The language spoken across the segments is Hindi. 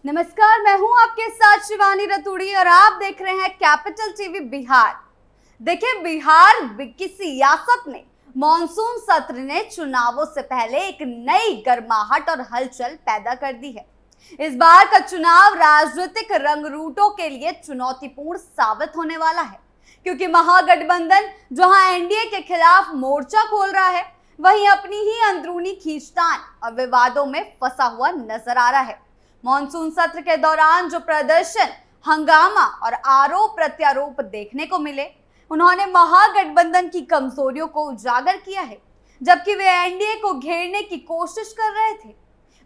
नमस्कार, मैं हूं आपके साथ शिवानी रतूड़ी और आप देख रहे हैं कैपिटल टीवी बिहार। देखिए, बिहार की सियासत में मॉनसून सत्र ने चुनावों से पहले एक नई गर्माहट और हलचल पैदा कर दी है। इस बार का चुनाव राजनीतिक रंगरूटों के लिए चुनौतीपूर्ण साबित होने वाला है, क्योंकि महागठबंधन जहां एनडीए के खिलाफ मोर्चा खोल रहा है, वहीं अपनी ही अंदरूनी खींचतान और विवादों में फंसा हुआ नजर आ रहा है। मॉनसून सत्र के दौरान जो प्रदर्शन, हंगामा और आरोप प्रत्यारोप देखने को मिले, उन्होंने महागठबंधन की कमजोरियों को उजागर किया है। जबकि वे एनडीए को घेरने की कोशिश कर रहे थे,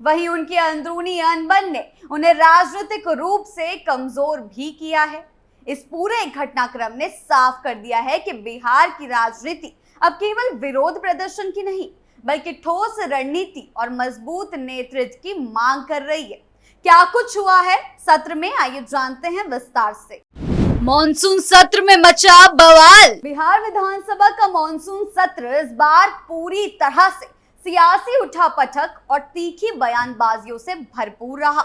वहीं उनकी अंदरूनी अनबन ने उन्हें राजनीतिक रूप से कमजोर भी किया है। इस पूरे घटनाक्रम ने साफ कर दिया है कि बिहार की राजनीति अब केवल विरोध प्रदर्शन की नहीं, बल्कि ठोस रणनीति और मजबूत नेतृत्व की मांग कर रही है। क्या कुछ हुआ है सत्र में, आइए जानते हैं विस्तार से। मॉनसून सत्र में मचा बवाल। बिहार विधानसभा का मॉनसून सत्र इस बार पूरी तरह से सियासी उठापटक और तीखी बयानबाजियों से भरपूर रहा।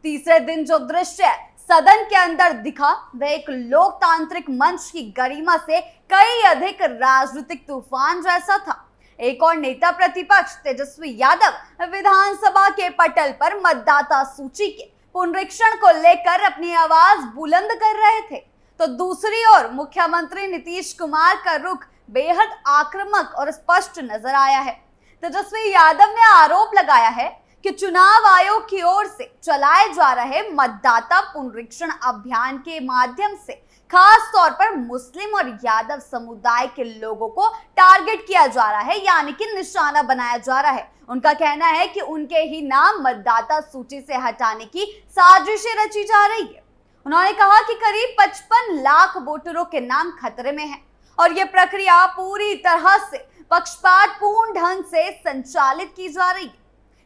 तीसरे दिन जो दृश्य सदन के अंदर दिखा, वह एक लोकतांत्रिक मंच की गरिमा से कई अधिक राजनीतिक तूफान जैसा था। एक और नेता प्रतिपक्ष तेजस्वी यादव विधानसभा के पटल पर मतदाता सूची के पुनरीक्षण को लेकर अपनी आवाज बुलंद कर रहे थे, तो दूसरी ओर मुख्यमंत्री नीतीश कुमार का रुख बेहद आक्रामक और स्पष्ट नजर आया है। तेजस्वी यादव ने आरोप लगाया है कि चुनाव आयोग की ओर से चलाए जा रहे मतदाता पुनरीक्षण अभियान के माध्यम से खास तौर पर मुस्लिम और यादव समुदाय के लोगों को टारगेट किया जा रहा है, यानी कि निशाना बनाया जा रहा है। उनका कहना है कि उनके ही नाम मतदाता सूची से हटाने की साजिशें रची जा रही है। उन्होंने कहा कि करीब 55 लाख वोटरों के नाम खतरे में हैं और ये प्रक्रिया पूरी तरह से पक्षपातपूर्ण ढंग से संचालित की जा रही है।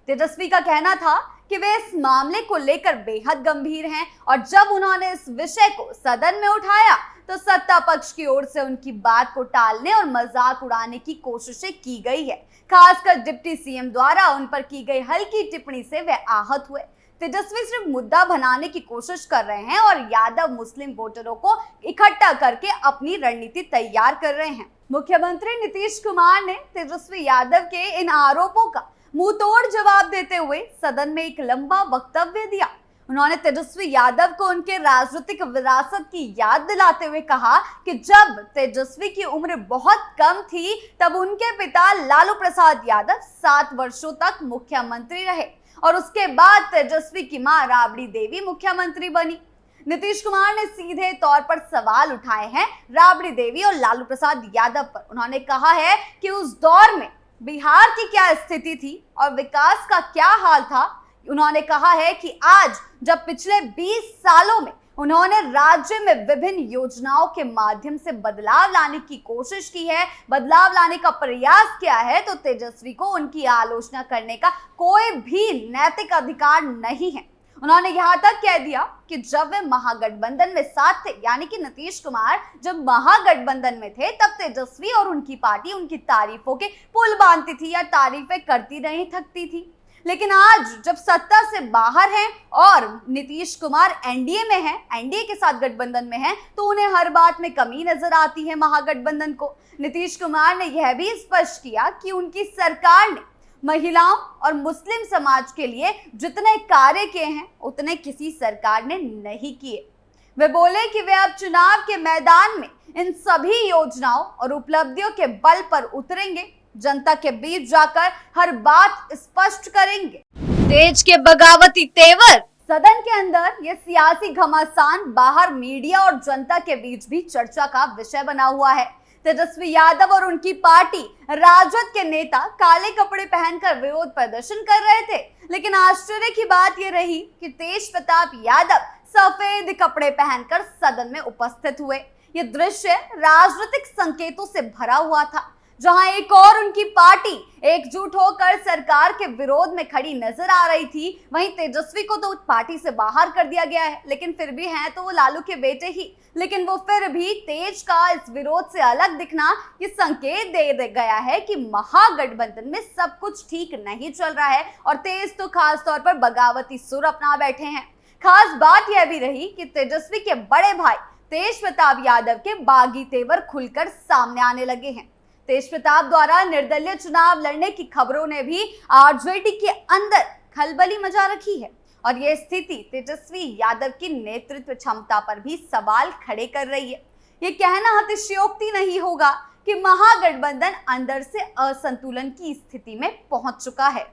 तेजस्वी का कहना था कि वे इस मामले को लेकर बेहद गंभीर हैं और जब उन्होंने इस विषय को सदन में उठाया तो सत्ता पक्ष की ओर से उनकी बात को टालने और मजाक उड़ाने की कोशिशें की गई है। खासकर डिप्टी सीएम द्वारा उन पर की गई हल्की टिप्पणी से वे आहत हुए। तेजस्वी सिर्फ मुद्दा बनाने की कोशिश कर रहे हैं और यादव मुस्लिम वोटरों को इकट्ठा करके अपनी रणनीति तैयार कर रहे हैं। मुख्यमंत्री नीतीश कुमार ने तेजस्वी यादव के इन आरोपों का मुंह तोड़ जवाब देते हुए सदन में एक लंबा वक्तव्य दिया। उन्होंने तेजस्वी यादव को उनके राजनीतिक विरासत की याद दिलाते हुए कहा कि जब तेजस्वी की उम्र बहुत कम थी, तब उनके पिता लालू प्रसाद यादव 7 वर्षों तक मुख्यमंत्री रहे और उसके बाद तेजस्वी की मां राबड़ी देवी मुख्यमंत्री बनी। नीतीश कुमार ने सीधे तौर पर सवाल उठाए हैं राबड़ी देवी और लालू प्रसाद यादव पर। उन्होंने कहा है कि उस दौर में बिहार की क्या स्थिति थी और विकास का क्या हाल था। उन्होंने कहा है कि आज जब पिछले 20 सालों में उन्होंने राज्य में विभिन्न योजनाओं के माध्यम से बदलाव लाने की कोशिश की है, बदलाव लाने का प्रयास किया है, तो तेजस्वी को उनकी आलोचना करने का कोई भी नैतिक अधिकार नहीं है। उन्होंने यहाँ तक कह दिया कि जब वे महागठबंधन में साथ थे, यानी कि नीतीश कुमार जब महागठबंधन में थे, तब तेजस्वी और उनकी पार्टी उनकी तारीफों के पुल बांधती थी या तारीफें करती नहीं थकती थी। लेकिन आज जब सत्ता से बाहर हैं और नीतीश कुमार एनडीए में हैं, एनडीए के साथ गठबंधन में हैं, तो उन्हें हर बात में कमी नजर आती है महागठबंधन को। नीतीश कुमार ने यह भी स्पष्ट किया कि उनकी सरकार ने महिलाओं और मुस्लिम समाज के लिए जितने कार्य किए हैं, उतने किसी सरकार ने नहीं किए। वे बोले कि वे अब चुनाव के मैदान में इन सभी योजनाओं और उपलब्धियों के बल पर उतरेंगे, जनता के बीच जाकर हर बात स्पष्ट करेंगे। तेज के बगावती तेवर। सदन के अंदर ये सियासी घमासान बाहर मीडिया और जनता के बीच भी चर्चा का विषय बना हुआ है। तेजस्वी यादव और उनकी पार्टी राजद के नेता काले कपड़े पहनकर विरोध प्रदर्शन कर रहे थे, लेकिन आश्चर्य की बात यह रही कि तेज प्रताप यादव सफेद कपड़े पहनकर सदन में उपस्थित हुए। ये दृश्य राजनीतिक संकेतों से भरा हुआ था, जहां एक और उनकी पार्टी एकजुट होकर सरकार के विरोध में खड़ी नजर आ रही थी, वहीं तेजस्वी को तो पार्टी से बाहर कर दिया गया है, लेकिन फिर भी हैं तो वो लालू के बेटे ही। लेकिन वो फिर भी तेज का इस विरोध से अलग दिखना ये संकेत दे गया है कि महागठबंधन में सब कुछ ठीक नहीं चल रहा है और तेज तो खास तौर पर बगावती सुर अपना बैठे हैं। खास बात यह भी रही कि तेजस्वी के बड़े भाई तेज प्रताप यादव के बागी तेवर खुलकर सामने आने लगे हैं। तेज प्रताप द्वारा निर्दलीय चुनाव लड़ने की खबरों ने भी आरजेडी के अंदर खलबली मचा रखी है और यह स्थिति तेजस्वी यादव की नेतृत्व क्षमता पर भी सवाल खड़े कर रही है। ये कहना अतिशयोक्ति नहीं होगा कि महागठबंधन अंदर से असंतुलन की स्थिति में पहुंच चुका है।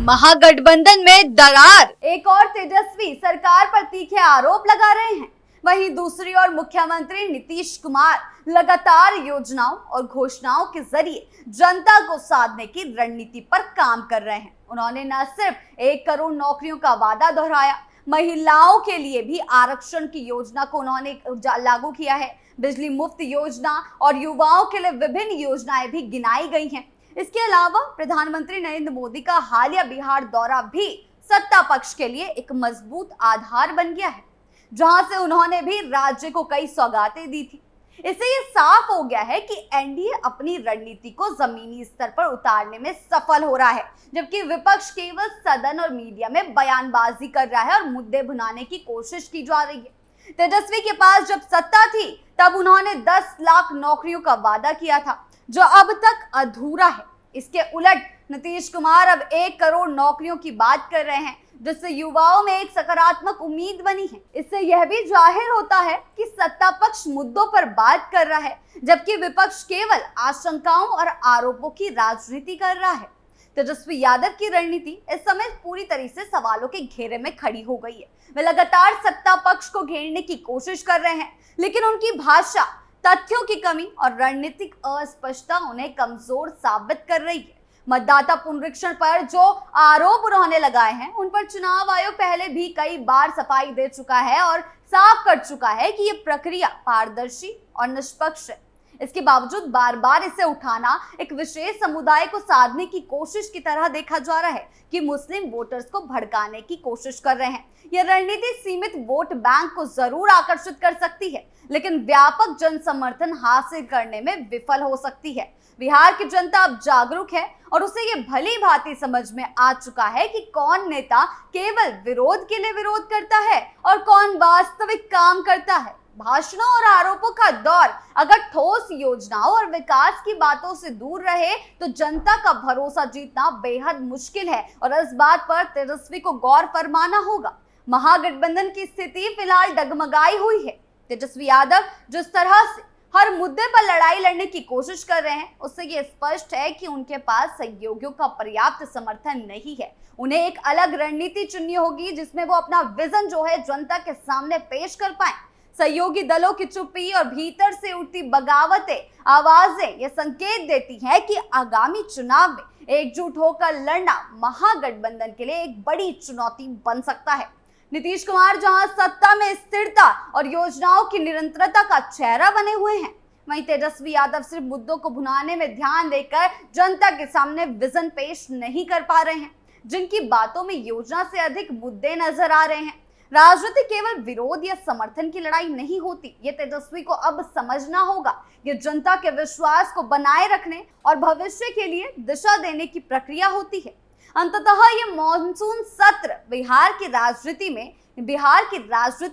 महागठबंधन में दरार, एक और तेजस्वी सरकार पर तीखे आरोप लगा रहे हैं। वहीं दूसरी ओर मुख्यमंत्री नीतीश कुमार लगातार योजनाओं और घोषणाओं के जरिए जनता को साधने की रणनीति पर काम कर रहे हैं। उन्होंने न सिर्फ 1 करोड़ नौकरियों का वादा दोहराया, महिलाओं के लिए भी आरक्षण की योजना को उन्होंने लागू किया है। बिजली मुफ्त योजना और युवाओं के लिए विभिन्न योजनाएं भी गिनाई गई हैं। इसके अलावा प्रधानमंत्री नरेंद्र मोदी का हालिया बिहार दौरा भी सत्ता पक्ष के लिए एक मजबूत आधार बन गया है, जहां से उन्होंने भी राज्य को कई सौगातें दी थी। इससे ये साफ हो गया है कि एनडीए अपनी रणनीति को जमीनी स्तर पर उतारने में सफल हो रहा है, जबकि विपक्ष केवल सदन और मीडिया में बयानबाजी कर रहा है और मुद्दे भुनाने की कोशिश की जा रही है। तेजस्वी के पास जब सत्ता थी तब उन्होंने 10 लाख नौकरियों का वादा किया था, जो अब तक अधूरा है। इसके उलट नीतीश कुमार अब 1 करोड़ नौकरियों की बात कर रहे हैं, जिससे युवाओं में एक सकारात्मक उम्मीद बनी है। इससे यह भी जाहिर होता है कि सत्ता पक्ष मुद्दों पर बात कर रहा है, जबकि विपक्ष केवल आशंकाओं और आरोपों की राजनीति कर रहा है। तेजस्वी यादव की रणनीति इस समय पूरी तरह से सवालों के घेरे में खड़ी हो गई है। वे लगातार सत्ता पक्ष को घेरने की कोशिश कर रहे हैं, लेकिन उनकी भाषा, तथ्यों की कमी और रणनीतिक अस्पष्टता उन्हें कमजोर साबित कर रही है। मतदाता पुनरीक्षण पर जो आरोप उन्होंने लगाए हैं, उन पर चुनाव आयोग पहले भी कई बार सफाई दे चुका है और साफ कर चुका है कि ये प्रक्रिया पारदर्शी और निष्पक्ष है। इसके बावजूद बार बार इसे उठाना एक विशेष समुदाय को साधने की कोशिश की तरह देखा जा रहा है कि मुस्लिम वोटर्स को भड़काने की कोशिश कर रहे हैं। यह रणनीति सीमित वोट बैंक को जरूर आकर्षित कर सकती है, लेकिन व्यापक जन समर्थन हासिल करने में विफल हो सकती है। बिहार की जनता अब जागरूक है और उसे ये भली भांति समझ में आ चुका है कि कौन नेता केवल विरोध के लिए विरोध करता है और कौन वास्तविक काम करता है। भाषणों और आरोपों का दौर अगर ठोस योजनाओं और विकास की बातों से दूर रहे तो जनता का भरोसा जीतना बेहद मुश्किल है और इस बात पर तेजस्वी को गौर फरमाना होगा। महागठबंधन की स्थिति फिलहाल डगमगाई हुई है। तेजस्वी यादव जिस तरह से हर मुद्दे पर लड़ाई लड़ने की कोशिश कर रहे हैं, उससे ये स्पष्ट है कि उनके पास सहयोगियों का पर्याप्त समर्थन नहीं है। उन्हें एक अलग रणनीति चुननी होगी जिसमें वो अपना विजन जो है जनता के सामने पेश कर पाए। सहयोगी दलों की चुप्पी और भीतर से उठती बगावतें आवाजें ये संकेत देती हैं कि आगामी चुनाव में एकजुट होकर लड़ना महागठबंधन के लिए एक बड़ी चुनौती बन सकता है। नीतीश कुमार जहां सत्ता में स्थिरता और योजनाओं की निरंतरता का चेहरा बने हुए हैं, वहीं तेजस्वी यादव सिर्फ मुद्दों को भुनाने में ध्यान देकर जनता के सामने विजन पेश नहीं कर पा रहे हैं, जिनकी बातों में योजना से अधिक मुद्दे नजर आ रहे हैं। राजनीति केवल विरोध या समर्थन की लड़ाई नहीं होती। ये तेजस्वी को अब समझना होगा। ये जनता के विश्वास को बनाए रखने और भविष्य के लिए दिशा देने की प्रक्रिया होती है। अंततः ये मॉनसून सत्र बिहार की राजनीति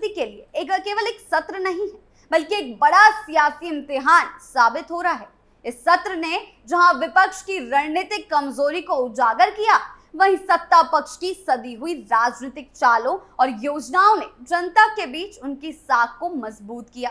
के लिए केवल एक सत्र नहीं है, बल्कि एक बड़ा सियासी इम्तिहान साबित हो रहा है। इस सत्र ने जहां विपक्ष की रणनीतिक कमजोरी को उजागर किया, वहीं सत्ता पक्ष की सदी हुई राजनीतिक चालों और योजनाओं ने जनता के बीच उनकी साख को मजबूत किया।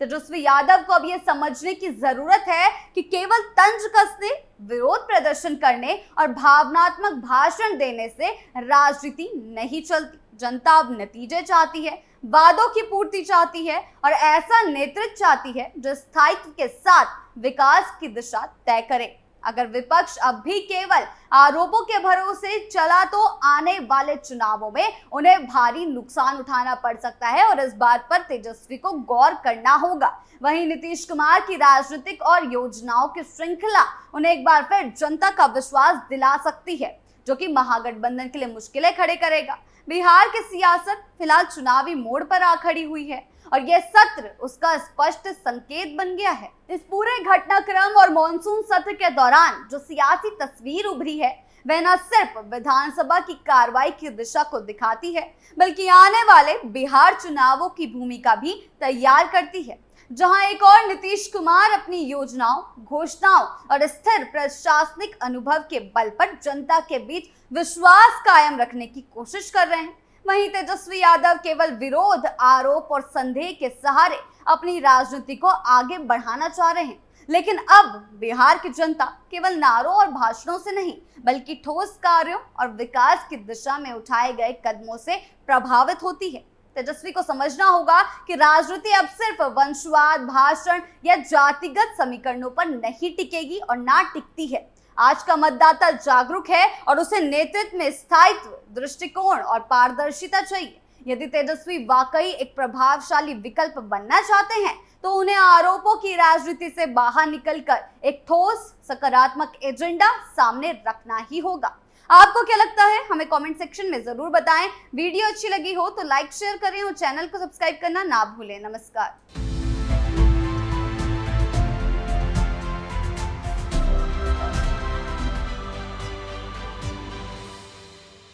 तेजस्वी यादव को अब यह समझने की जरूरत है कि केवल तंज कसने, विरोध प्रदर्शन करने और भावनात्मक भाषण देने से राजनीति नहीं चलती। जनता अब नतीजे चाहती है, वादों की पूर्ति चाहती है और ऐसा नेतृत्व चाहती है जो स्थायित्व के साथ विकास की दिशा तय करे। अगर विपक्ष अब भी केवल आरोपों के भरोसे चला तो आने वाले चुनावों में उन्हें भारी नुकसान उठाना पड़ सकता है और इस बात पर तेजस्वी को गौर करना होगा। वहीं नीतीश कुमार की राजनीतिक और योजनाओं की श्रृंखला उन्हें एक बार फिर जनता का विश्वास दिला सकती है, जो कि महागठबंधन के लिए मुश्किलें खड़े करेगा। बिहार की सियासत फिलहाल चुनावी मोड़ पर आ खड़ी हुई है और यह सत्र उसका स्पष्ट संकेत बन गया है। इस पूरे घटनाक्रम और मॉनसून सत्र के दौरान जो सियासी तस्वीर उभरी है, वह न सिर्फ विधानसभा की कार्रवाई की दिशा को दिखाती है, बल्कि आने वाले बिहार चुनावों की भूमिका भी तैयार करती है, जहां एक और नीतीश कुमार अपनी योजनाओं, घोषणाओं और स्थिर प्रशासनिक अनुभव के बल पर जनता के बीच विश्वास कायम रखने की कोशिश कर रहे हैं। वहीं तेजस्वी यादव केवल विरोध, आरोप और संदेह के सहारे अपनी राजनीति को आगे बढ़ाना चाह रहे हैं। लेकिन अब बिहार की जनता केवल नारों और भाषणों से नहीं, बल्कि ठोस कार्यों और विकास की दिशा में उठाए गए कदमों से प्रभावित होती है। तेजस्वी को समझना होगा कि राजनीति अब सिर्फ वंशवाद, भाषण या जातिगत समीकरणों पर नहीं टिकेगी और ना टिकती है। आज का मतदाता जागरूक है और उसे नेतृत्व में स्थायित्व, दृष्टिकोण और पारदर्शिता चाहिए। यदि तेजस्वी वाकई एक प्रभावशाली विकल्प बनना चाहते हैं, तो उन्हें आरोपों की राजनीति से बाहर निकलकर एक ठोस, सकारात्मक एजेंडा सामने रखना ही होगा। आपको क्या लगता है, हमें कमेंट सेक्शन में जरूर बताएं। वीडियो अच्छी लगी हो तो लाइक, शेयर करें और चैनल को सब्सक्राइब करना ना भूलें। नमस्कार।